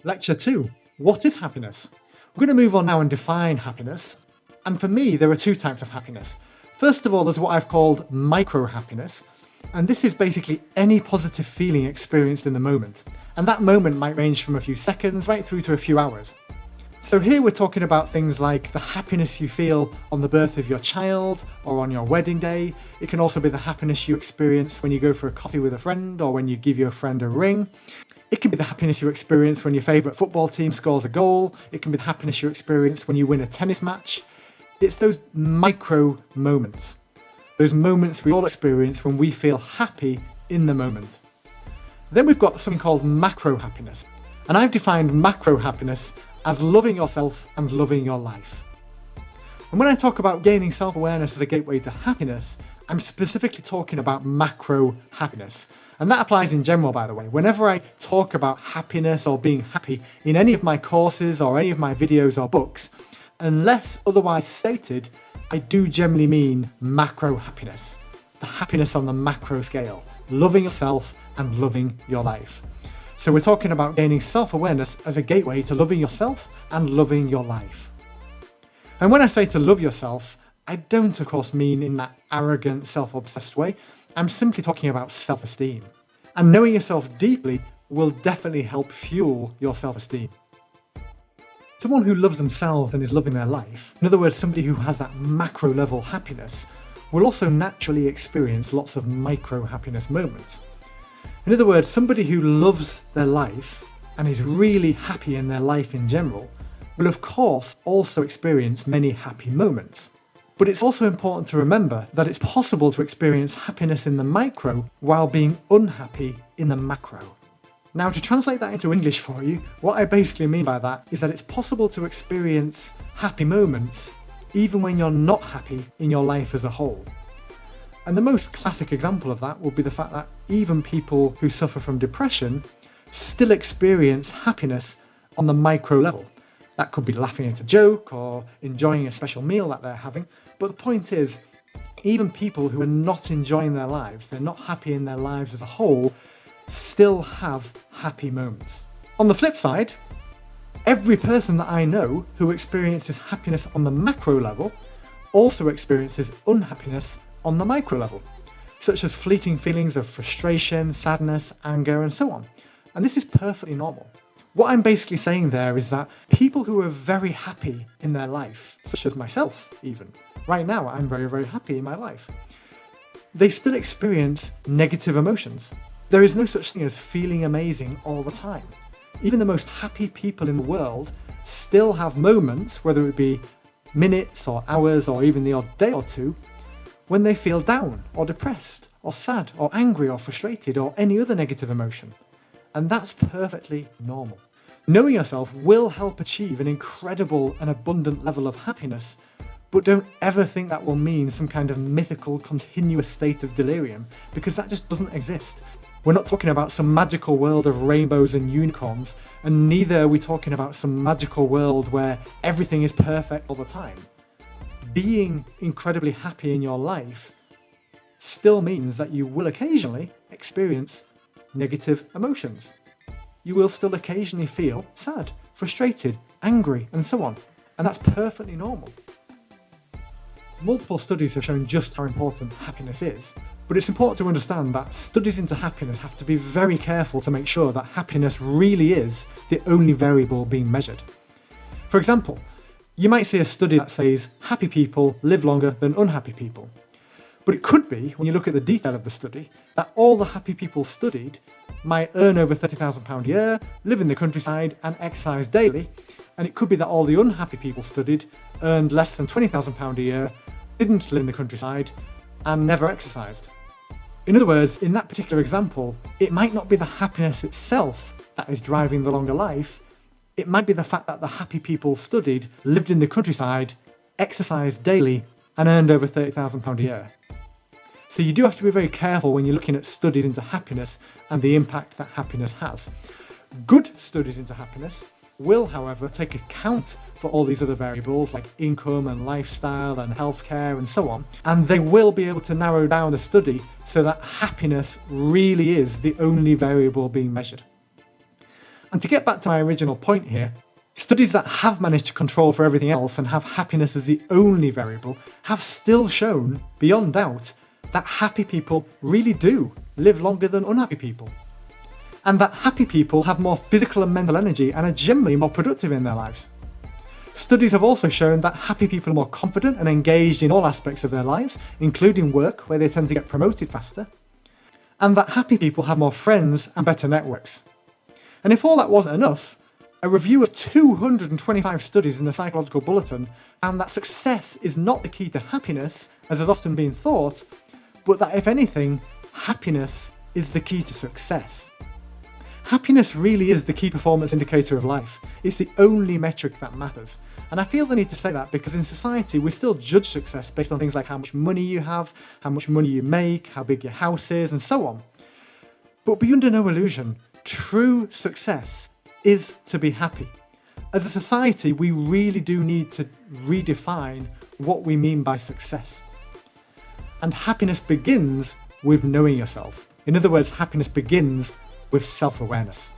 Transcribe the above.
Lecture 2. What is happiness? We're going to move on now and define happiness. And for me, there are two types of happiness. First of all, there's what I've called micro-happiness. And this is basically any positive feeling experienced in the moment. And that moment might range from a few seconds right through to a few hours. So here we're talking about things like the happiness you feel on the birth of your child or on your wedding day. It can also be the happiness you experience when you go for a coffee with a friend or when you give your friend a ring. It can be the happiness you experience when your favourite football team scores a goal. It can be the happiness you experience when you win a tennis match. It's those micro moments. Those moments we all experience when we feel happy in the moment. Then we've got something called macro happiness. And I've defined macro happiness as loving yourself and loving your life. And when I talk about gaining self-awareness as a gateway to happiness, I'm specifically talking about macro happiness. And that applies in general, by the way. Whenever I talk about happiness or being happy in any of my courses or any of my videos or books, unless otherwise stated, I do generally mean macro happiness. The happiness on the macro scale. Loving yourself and loving your life. So we're talking about gaining self-awareness as a gateway to loving yourself and loving your life. And when I say to love yourself, I don't of course mean in that arrogant, self-obsessed way. I'm simply talking about self-esteem. And knowing yourself deeply will definitely help fuel your self-esteem. Someone who loves themselves and is loving their life, in other words, somebody who has that macro level happiness, will also naturally experience lots of micro happiness moments. In other words, somebody who loves their life and is really happy in their life in general will of course also experience many happy moments. But it's also important to remember that it's possible to experience happiness in the micro while being unhappy in the macro. Now, to translate that into English for you, what I basically mean by that is that it's possible to experience happy moments even when you're not happy in your life as a whole. And the most classic example of that will be the fact that even people who suffer from depression still experience happiness on the micro level. That could be laughing at a joke or enjoying a special meal that they're having. But the point is, even people who are not enjoying their lives, they're not happy in their lives as a whole, still have happy moments. On the flip side, every person that I know who experiences happiness on the macro level also experiences unhappiness on the micro level, such as fleeting feelings of frustration, sadness, anger, and so on. And this is perfectly normal. What I'm basically saying there is that people who are very happy in their life, such as myself even, right now I'm very, very happy in my life, they still experience negative emotions. There is no such thing as feeling amazing all the time. Even the most happy people in the world still have moments, whether it be minutes or hours or even the odd day or two, when they feel down or depressed or sad or angry or frustrated or any other negative emotion. And that's perfectly normal. Knowing yourself will help achieve an incredible and abundant level of happiness, but don't ever think that will mean some kind of mythical continuous state of delirium, because that just doesn't exist. We're not talking about some magical world of rainbows and unicorns, and neither are we talking about some magical world where everything is perfect all the time. Being incredibly happy in your life still means that you will occasionally experience negative emotions. You will still occasionally feel sad, frustrated, angry, and so on, and that's perfectly normal. Multiple studies have shown just how important happiness is, but it's important to understand that studies into happiness have to be very careful to make sure that happiness really is the only variable being measured. For example, you might see a study that says happy people live longer than unhappy people. But it could be, when you look at the detail of the study, that all the happy people studied might earn over £30,000 a year, live in the countryside and exercise daily, and it could be that all the unhappy people studied earned less than £20,000 a year, didn't live in the countryside, and never exercised. In other words, in that particular example, it might not be the happiness itself that is driving the longer life, it might be the fact that the happy people studied, lived in the countryside, exercised daily, and earned over £30,000 a year. So you do have to be very careful when you're looking at studies into happiness and the impact that happiness has. Good studies into happiness will, however, take account for all these other variables like income and lifestyle and healthcare and so on, and they will be able to narrow down the study so that happiness really is the only variable being measured. And to get back to my original point here, studies that have managed to control for everything else and have happiness as the only variable have still shown, beyond doubt, that happy people really do live longer than unhappy people. And that happy people have more physical and mental energy and are generally more productive in their lives. Studies have also shown that happy people are more confident and engaged in all aspects of their lives, including work, where they tend to get promoted faster. And that happy people have more friends and better networks. And if all that wasn't enough, a review of 225 studies in the Psychological Bulletin found that success is not the key to happiness, as has often been thought, but that if anything, happiness is the key to success. Happiness really is the key performance indicator of life. It's the only metric that matters. And I feel the need to say that because in society we still judge success based on things like how much money you have, how much money you make, how big your house is, and so on. But be under no illusion, true success is to be happy. As a society, we really do need to redefine what we mean by success. And happiness begins with knowing yourself. In other words, happiness begins with self-awareness.